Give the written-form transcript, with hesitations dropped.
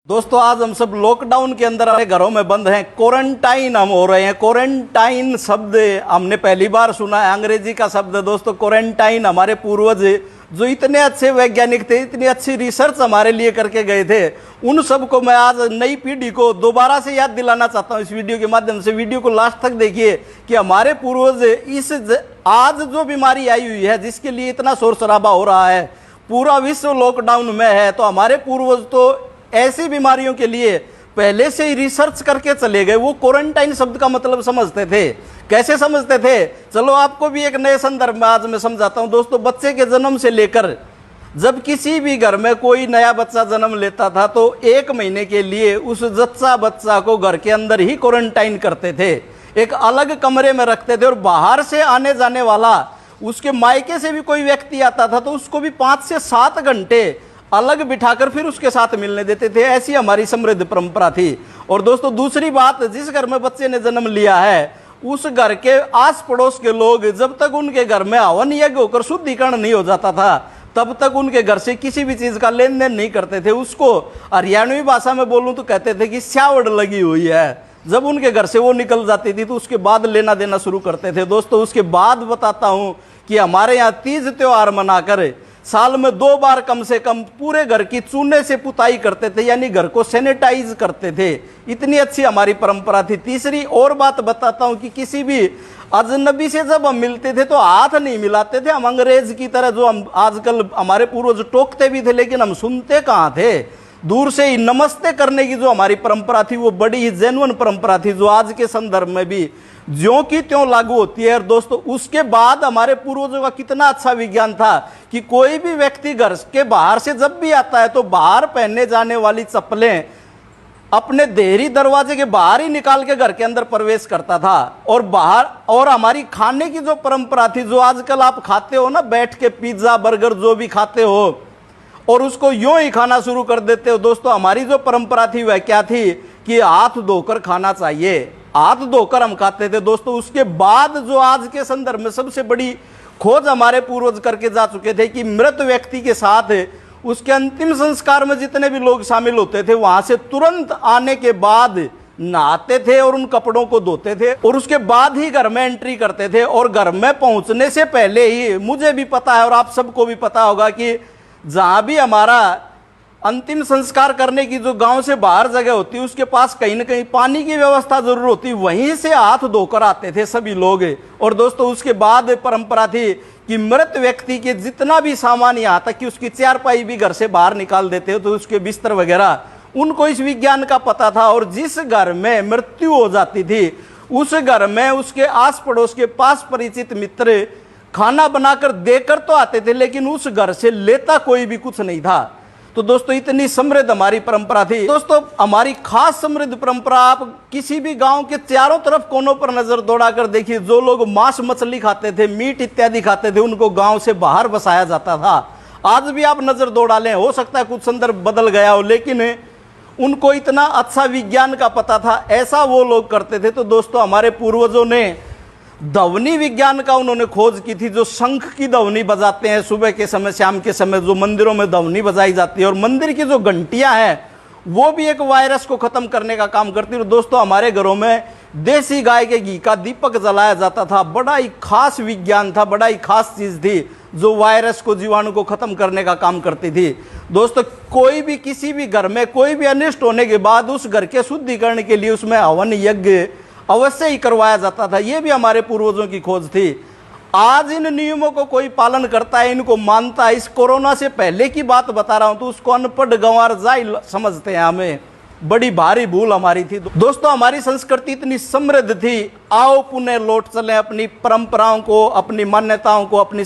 दोस्तों आज हम सब लॉकडाउन के अंदर अपने घरों में बंद हैं। क्वारंटाइन हम हो रहे हैं। क्वारंटाइन शब्द हमने पहली बार सुना है, अंग्रेजी का शब्द है दोस्तों क्वारंटाइन। हमारे पूर्वज जो इतने अच्छे वैज्ञानिक थे, इतनी अच्छी रिसर्च हमारे लिए करके गए थे, उन सबको मैं आज नई पीढ़ी को दोबारा से याद दिलाना चाहता हूं इस वीडियो के माध्यम से। वीडियो को लास्ट तक देखिए कि हमारे पूर्वज इस आज जो बीमारी आई हुई है, जिसके लिए इतना शोर शराबा हो रहा है, पूरा विश्व लॉकडाउन में है, तो हमारे पूर्वज तो ऐसी बीमारियों के लिए पहले से ही रिसर्च करके चले गए। वो क्वारंटाइन शब्द का मतलब समझते थे। कैसे समझते थे, चलो आपको भी एक नए संदर्भ में आज मैं समझाता हूं। दोस्तों बच्चे के जन्म से लेकर जब किसी भी घर में कोई नया बच्चा जन्म लेता था तो 1 महीने के लिए उस जच्चा बच्चा को घर के अंदर ही क्वारंटाइन करते थे, एक अलग कमरे में रखते थे। और बाहर से आने जाने वाला, उसके मायके से भी कोई व्यक्ति आता था तो उसको भी 5 से 7 घंटे अलग बिठाकर फिर उसके साथ मिलने देते थे। ऐसी हमारी समृद्ध परंपरा थी। और दोस्तों दूसरी बात, जिस घर में बच्चे ने जन्म लिया है उस घर के आस पड़ोस के लोग जब तक उनके घर में हवन यज्ञ होकर शुद्धिकरण नहीं हो जाता था तब तक उनके घर से किसी भी चीज का लेन देन नहीं करते थे। उसको हरियाणवी भाषा में बोलूं तो कहते थे कि स्यावड़ लगी हुई है। जब उनके घर से वो निकल जाती थी तो उसके बाद लेना देना शुरू करते थे। दोस्तों उसके बाद बताता हूं कि हमारे यहाँ तीज त्योहार मनाकर साल में 2 बार कम से कम पूरे घर की चूने से पुताई करते थे, यानी घर को सैनिटाइज करते थे। इतनी अच्छी हमारी परंपरा थी। तीसरी और बात बताता हूं कि किसी भी अजनबी से जब हम मिलते थे तो हाथ नहीं मिलाते थे हम अंग्रेज की तरह, जो हम आजकल हमारे पूर्वज टोकते भी थे लेकिन हम सुनते कहां थे। दूर से ही नमस्ते करने की जो हमारी परंपरा थी वो बड़ी ही जेन्युइन परंपरा थी, जो आज के संदर्भ में भी ज्यों की त्यों लागू होती है। और दोस्तों उसके बाद हमारे पूर्वजों का कितना अच्छा विज्ञान था कि कोई भी व्यक्ति घर के बाहर से जब भी आता है तो बाहर पहनने जाने वाली चप्पलें अपने देहरी दरवाजे के बाहर ही निकाल के घर के अंदर प्रवेश करता था। और बाहर, और हमारी खाने की जो परंपरा थी, जो आजकल आप खाते हो ना बैठ के, पिज्जा बर्गर जो भी खाते हो और उसको यूं ही खाना शुरू कर देते हो, दोस्तों हमारी जो परंपरा थी वह क्या थी कि हाथ धोकर खाना चाहिए। हाथ धोकर हम खाते थे। दोस्तों उसके बाद जो आज के संदर्भ में सबसे बड़ी खोज हमारे पूर्वज करके जा चुके थे कि मृत व्यक्ति के साथ उसके अंतिम संस्कार में जितने भी लोग शामिल होते थे वहां से तुरंत आने के बाद नहाते थे और उन कपड़ों को धोते थे और उसके बाद ही घर में एंट्री करते थे। और घर में पहुंचने से पहले ही, मुझे भी पता है और आप सबको भी पता होगा कि जहां भी हमारा अंतिम संस्कार करने की जो गांव से बाहर जगह होती है उसके पास कहीं ना कहीं पानी की व्यवस्था जरूर होती, वहीं से हाथ धोकर आते थे सभी लोग। और दोस्तों उसके बाद परंपरा थी कि मृत व्यक्ति के जितना भी सामान, यहाँ तक कि उसकी चारपाई भी घर से बाहर निकाल देते हो, तो उसके बिस्तर वगैरह, उनको इस विज्ञान का पता था। और जिस घर में मृत्यु हो जाती थी उस घर में उसके आस पड़ोस के पास परिचित मित्र खाना बनाकर देकर तो आते थे लेकिन उस घर से लेता कोई भी कुछ नहीं था। तो दोस्तों इतनी समृद्ध हमारी परंपरा थी। दोस्तों हमारी खास समृद्ध परंपरा, आप किसी भी गांव के चारों तरफ कोनों पर नजर दौड़ाकर देखिए, जो लोग मांस मछली खाते थे, मीट इत्यादि खाते थे, उनको गांव से बाहर बसाया जाता था। आज भी आप नजर दौड़ा लें, हो सकता है कुछ संदर्भ बदल गया हो, लेकिन उनको इतना अच्छा विज्ञान का पता था, ऐसा वो लोग करते थे। तो दोस्तों हमारे पूर्वजों ने ध्वनि विज्ञान का उन्होंने खोज की थी, जो शंख की ध्वनि बजाते हैं सुबह के समय, शाम के समय जो मंदिरों में ध्वनि बजाई जाती है, और मंदिर की जो घंटियां हैं वो भी एक वायरस को खत्म करने का काम करती है। दोस्तों हमारे घरों में देसी गाय के घी का दीपक जलाया जाता था। बड़ा ही खास विज्ञान था, बड़ा ही खास चीज थी जो वायरस को, जीवाणु को खत्म करने का काम करती थी। दोस्तों कोई भी, किसी भी घर में कोई भी अनिष्ट होने के बाद उस घर के शुद्धिकरण के लिए उसमें हवन यज्ञ अवश्य ही करवाया जाता था। यह भी हमारे पूर्वजों की खोज थी। आज इन नियमों को कोई पालन करता है, इनको मानता है। इस कोरोना से पहले की बात बता रहा हूं तो उसको अनपढ़ गंवार जाहिल समझते हैं। हमें बड़ी भारी भूल हमारी थी। दोस्तों हमारी संस्कृति इतनी समृद्ध थी, आओ पुनः लौट चलें अपनी परंपराओं को, अपनी मान्यताओं को, अपनी